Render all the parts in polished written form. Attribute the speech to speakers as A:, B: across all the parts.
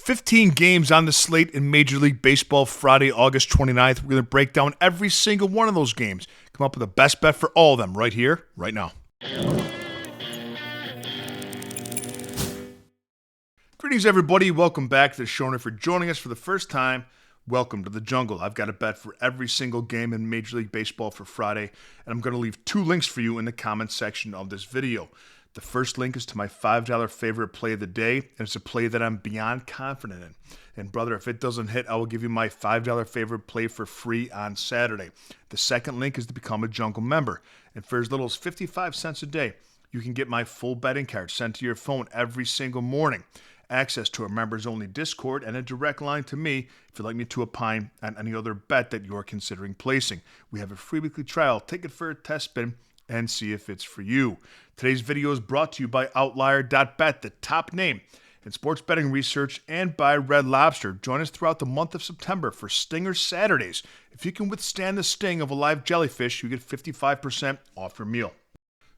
A: 15 games on the slate in Major League Baseball Friday, August 29th. We're going to break down every single one of those games. Come up with the best bet for all of them right here, right now. Greetings, everybody. Welcome back to the show. And if you're joining us for the first time, welcome to the jungle. I've got a bet for every single game in Major League Baseball for Friday, and I'm going to leave two links for you in the comment section of this video. The first link is to my $5 favorite play of the day, and it's a play that I'm beyond confident in. And brother, if it doesn't hit, I will give you my $5 favorite play for free on Saturday. The second link is to become a jungle member, and for as little as 55 cents a day, you can get my full betting card sent to your phone every single morning, access to our members-only Discord, and a direct line to me if you'd like me to opine on any other bet that you're considering placing. We have a free weekly trial. Take it for a test spin and see if it's for you. Today's video is brought to you by Outlier.bet, the top name in sports betting research, and by Red Lobster. Join us throughout the month of September for Stinger Saturdays. If you can withstand the sting of a live jellyfish, you get 55% off your meal.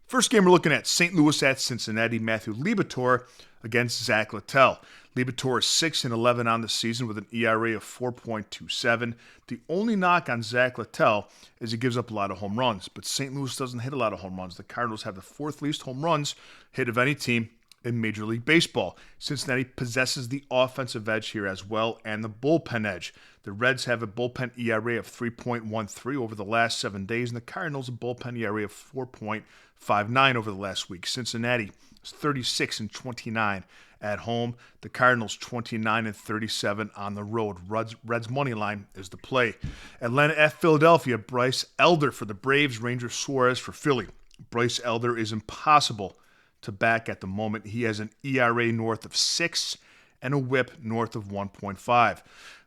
A: First game we're looking at, St. Louis at Cincinnati. Matthew Liberatore against Zach Littell. Liberatore is 6-11 on the season with an ERA of 4.27. The only knock on Zach Littell is he gives up a lot of home runs, but St. Louis doesn't hit a lot of home runs. The Cardinals have the fourth least home runs hit of any team in Major League Baseball. Cincinnati possesses the offensive edge here as well, and the bullpen edge. The Reds have a bullpen ERA of 3.13 over the last 7 days, and the Cardinals a bullpen ERA of 4.59 over the last week. Cincinnati is 36-29 at home. The Cardinals 29-37 on the road. Reds money line is the play. Atlanta at Philadelphia. Bryce Elder for the Braves. Ranger Suarez for Philly. Bryce Elder is impossible to back at the moment. He has an ERA north of 6 and a WHIP north of 1.5.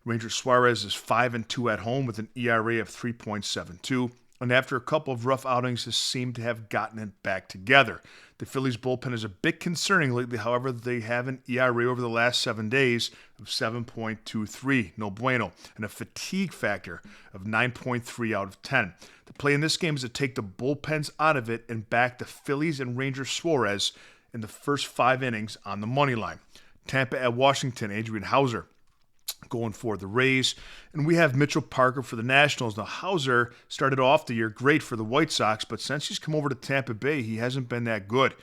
A: Ranger Suarez is 5-2 at home with an ERA of 3.72. And after a couple of rough outings, has seemed to have gotten it back together. The Phillies' bullpen is a bit concerning lately. However, they have an ERA over the last 7 days of 7.23, no bueno, and a fatigue factor of 9.3 out of 10. The play in this game is to take the bullpens out of it and back the Phillies and Ranger Suarez in the first 5 innings on the money line. Tampa at Washington, Adrian Hauser going for the Rays. And we have Mitchell Parker for the Nationals. Now, Hauser started off the year great for the White Sox, but since he's come over to Tampa Bay, he hasn't been that good.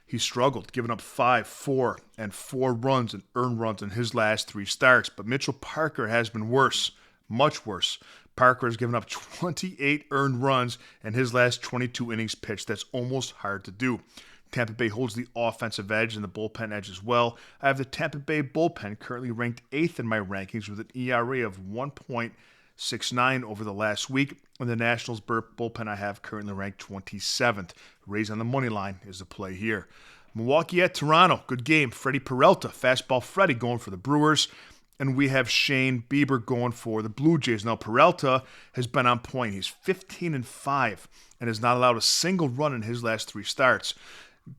A: He struggled, giving up 5, 4, and 4 runs and earned runs in his last 3 starts. But Mitchell Parker has been worse, much worse. Parker has given up 28 earned runs in his last 22 innings pitched. That's almost hard to do. Tampa Bay holds the offensive edge and the bullpen edge as well. I have the Tampa Bay bullpen currently ranked 8th in my rankings with an ERA of 1.69 over the last week. And the Nationals bullpen I have currently ranked 27th. Rays on the money line is the play here. Milwaukee at Toronto. Good game. Freddie Peralta, fastball Freddie going for the Brewers. And we have Shane Bieber going for the Blue Jays. Now, Peralta has been on point. He's 15-5 and has not allowed a single run in his last 3 starts.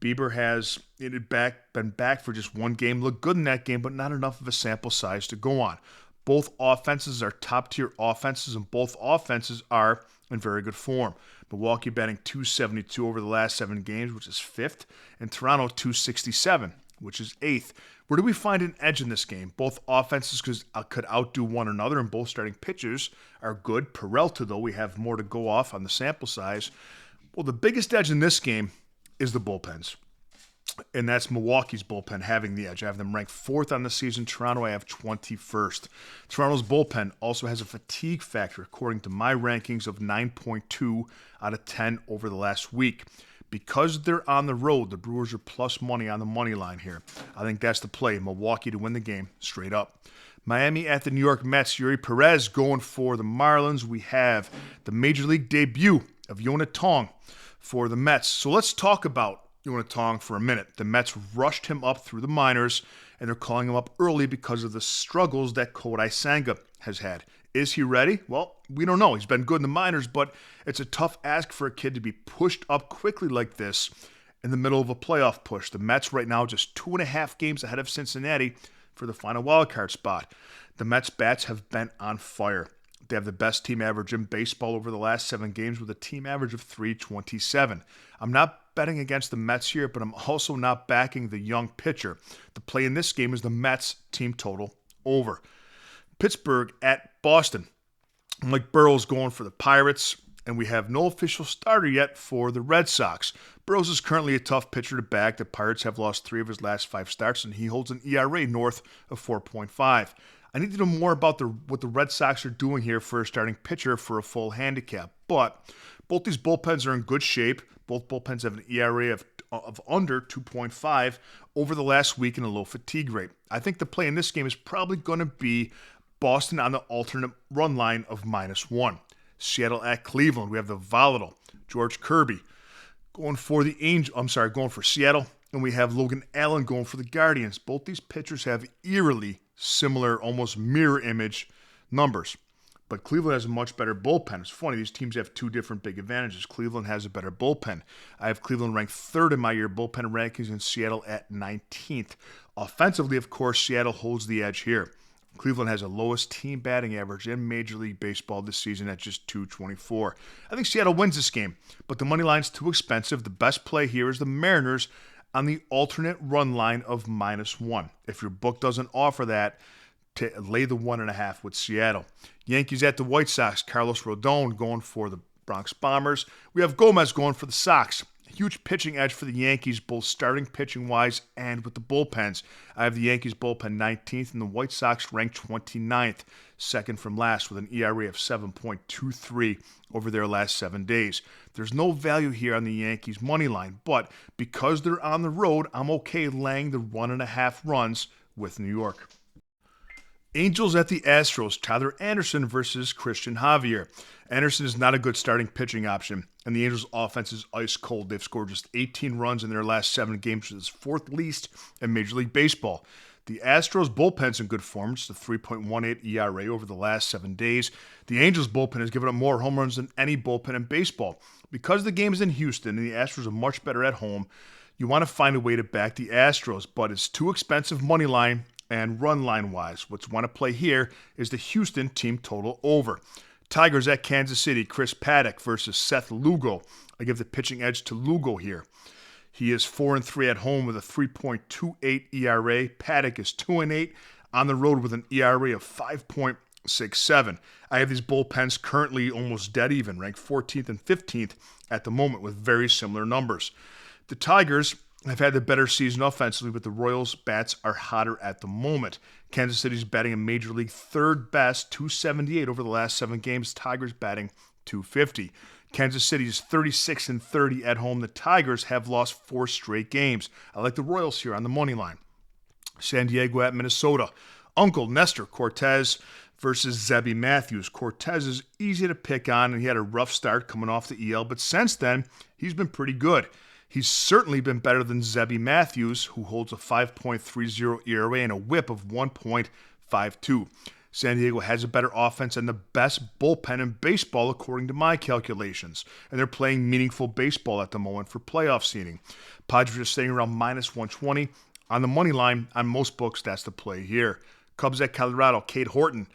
A: Bieber has been back for just 1 game, looked good in that game, but not enough of a sample size to go on. Both offenses are top-tier offenses, and both offenses are in very good form. Milwaukee batting .272 over the last 7 games, which is 5th, and Toronto .267, which is 8th. Where do we find an edge in this game? Both offenses could outdo one another, and both starting pitchers are good. Peralta, though, we have more to go off on the sample size. Well, the biggest edge in this game is the bullpens. And that's Milwaukee's bullpen having the edge. I have them ranked 4th on the season. Toronto I have 21st. Toronto's bullpen also has a fatigue factor, according to my rankings, of 9.2 out of 10 over the last week. Because they're on the road, the Brewers are plus money on the money line here. I think that's the play. Milwaukee to win the game straight up. Miami at the New York Mets. Yuri Perez going for the Marlins. We have the Major League debut of Yonah Tong for the Mets. So let's talk about Yonah Tong for a minute. The Mets rushed him up through the minors, and they're calling him up early because of the struggles that Kodai Senga has had. Is he ready? Well, we don't know. He's been good in the minors, but it's a tough ask for a kid to be pushed up quickly like this in the middle of a playoff push. The Mets right now just 2.5 games ahead of Cincinnati for the final wildcard spot. The Mets bats have been on fire. They have the best team average in baseball over the last 7 games with a team average of .327. I'm not betting against the Mets here, but I'm also not backing the young pitcher. The play in this game is the Mets team total over. Pittsburgh at Boston. Mike Burrow's going for the Pirates, and we have no official starter yet for the Red Sox. Burrows is currently a tough pitcher to back. The Pirates have lost 3 of his last 5 starts, and he holds an ERA north of 4.5. I need to know more about what the Red Sox are doing here for a starting pitcher for a full handicap. But both these bullpens are in good shape. Both bullpens have an ERA of under 2.5 over the last week and a low fatigue rate. I think the play in this game is probably going to be Boston on the alternate run line of -1. Seattle at Cleveland. We have the volatile George Kirby going for Seattle. And we have Logan Allen going for the Guardians. Both these pitchers have eerily similar, almost mirror image numbers. But Cleveland has a much better bullpen. It's funny, these teams have 2 different big advantages. Cleveland has a better bullpen. I have Cleveland ranked 3rd in my year bullpen rankings and Seattle at 19th. Offensively, of course, Seattle holds the edge here. Cleveland has the lowest team batting average in Major League Baseball this season at just .224. I think Seattle wins this game, but the money line's too expensive. The best play here is the Mariners on the alternate run line of -1. If your book doesn't offer that, lay the 1.5 with Seattle. Yankees at the White Sox. Carlos Rodon going for the Bronx Bombers. We have Gomez going for the Sox. Huge pitching edge for the Yankees, both starting pitching-wise and with the bullpens. I have the Yankees bullpen 19th and the White Sox ranked 29th, second from last with an ERA of 7.23 over their last 7 days. There's no value here on the Yankees' money line, but because they're on the road, I'm okay laying the 1.5 runs with New York. Angels at the Astros. Tyler Anderson versus Christian Javier. Anderson is not a good starting pitching option, and the Angels' offense is ice cold. They've scored just 18 runs in their last 7 games, which is 4th least in Major League Baseball. The Astros' bullpen's in good form, just a 3.18 ERA over the last 7 days. The Angels' bullpen has given up more home runs than any bullpen in baseball. Because the game is in Houston and the Astros are much better at home, you want to find a way to back the Astros, but it's too expensive money line and run line-wise. What you want to play here is the Houston team total over. Tigers at Kansas City. Chris Paddock versus Seth Lugo. I give the pitching edge to Lugo here. He is 4-3 at home with a 3.28 ERA. Paddock is 2-8 on the road with an ERA of 5.67. I have these bullpens currently almost dead even, ranked 14th and 15th at the moment with very similar numbers. The Tigers have had the better season offensively, but the Royals' bats are hotter at the moment. Kansas City's batting a Major League 3rd best, .278 over the last 7 games. Tigers batting .250. Kansas City is 36-30 at home. The Tigers have lost 4 straight games. I like the Royals here on the money line. San Diego at Minnesota. Uncle Nestor Cortez versus Zebby Matthews. Cortez is easy to pick on, and he had a rough start coming off the EL, but since then, he's been pretty good. He's certainly been better than Zebby Matthews, who holds a 5.30 ERA and a whip of 1.52. San Diego has a better offense and the best bullpen in baseball, according to my calculations. And they're playing meaningful baseball at the moment for playoff seeding. Padres are staying around -120. On the money line, on most books, that's the play here. Cubs at Colorado. Cade Horton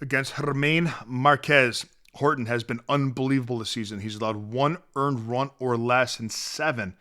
A: against Germán Marquez. Horton has been unbelievable this season. He's allowed 1 earned run or less in 7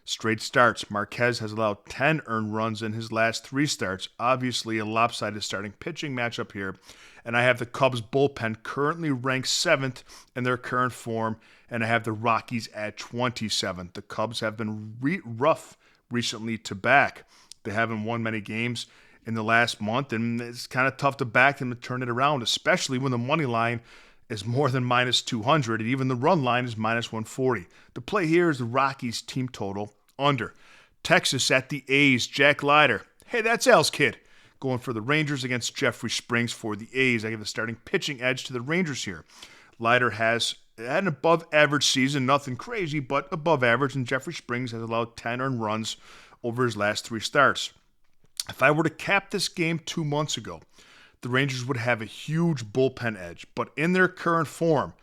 A: straight starts. Marquez has allowed 10 earned runs in his last 3 starts. Obviously, a lopsided starting pitching matchup here. And I have the Cubs bullpen currently ranked 7th in their current form, and I have the Rockies at 27th. The Cubs have been rough recently to back. They haven't won many games in the last month, and it's kind of tough to back them to turn it around, especially when the money line is more than -200, and even the run line is -140. The play here is the Rockies team total under. Texas at the A's. Jack Leiter. Hey, that's Al's kid. Going for the Rangers against Jeffrey Springs for the A's. I give the starting pitching edge to the Rangers here. Leiter has had an above-average season, nothing crazy, but above average, and Jeffrey Springs has allowed 10 earned runs over his last 3 starts. If I were to cap this game 2 months ago, the Rangers would have a huge bullpen edge. But in their current form,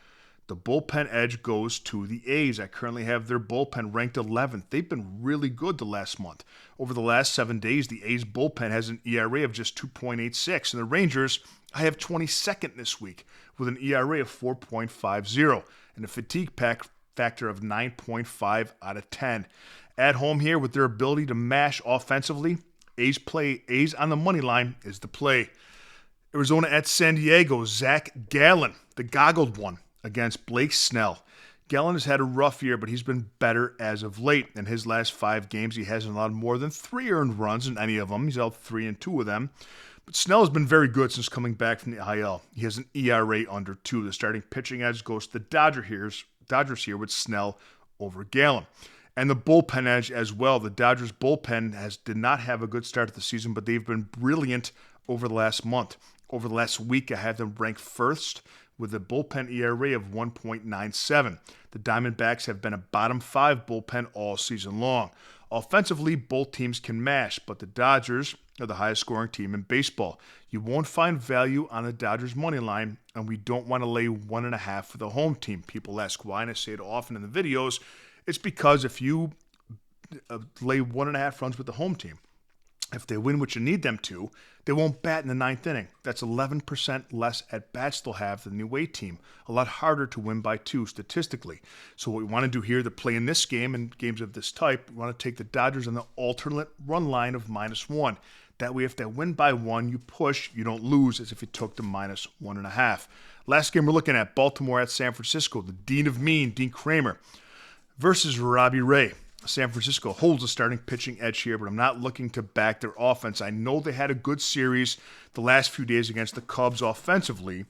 A: the bullpen edge goes to the A's. I currently have their bullpen ranked 11th. They've been really good the last month. Over the last 7 days, the A's bullpen has an ERA of just 2.86. And the Rangers, I have 22nd this week with an ERA of 4.50 and a fatigue factor of 9.5 out of 10. At home here with their ability to mash offensively, A's on the money line is the play. Arizona at San Diego. Zach Gallen, the goggled one, against Blake Snell. Gallen has had a rough year, but he's been better as of late. In his last 5 games, he hasn't allowed more than 3 earned runs in any of them. He's held 3 in 2 of them. But Snell has been very good since coming back from the IL. He has an ERA under 2. The starting pitching edge goes to the Dodgers here with Snell over Gallen. And the bullpen edge as well. The Dodgers bullpen did not have a good start to the season, but they've been brilliant over the last month. Over the last week, I had them ranked first with a bullpen ERA of 1.97. The Diamondbacks have been a bottom 5 bullpen all season long. Offensively, both teams can mash, but the Dodgers are the highest scoring team in baseball. You won't find value on the Dodgers money line, and we don't want to lay 1.5 for the home team. People ask why, and I say it often in the videos. It's because if you lay 1.5 runs with the home team, if they win what you need them to, they won't bat in the 9th inning. That's 11% less at bats they'll have than the away team. A lot harder to win by 2 statistically. So what we want to do here to play in this game and games of this type, we want to take the Dodgers on the alternate run line of -1. That way, if they win by 1, you push, you don't lose as if you took the -1.5. Last game we're looking at, Baltimore at San Francisco. The Dean of Mean, Dean Kramer, versus Robbie Ray. San Francisco holds a starting pitching edge here, but I'm not looking to back their offense. I know they had a good series the last few days against the Cubs offensively,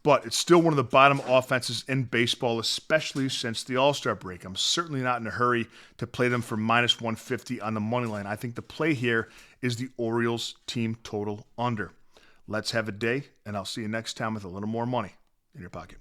A: but it's still one of the bottom offenses in baseball, especially since the All-Star break. I'm certainly not in a hurry to play them for -150 on the money line. I think the play here is the Orioles team total under. Let's have a day, and I'll see you next time with a little more money in your pocket.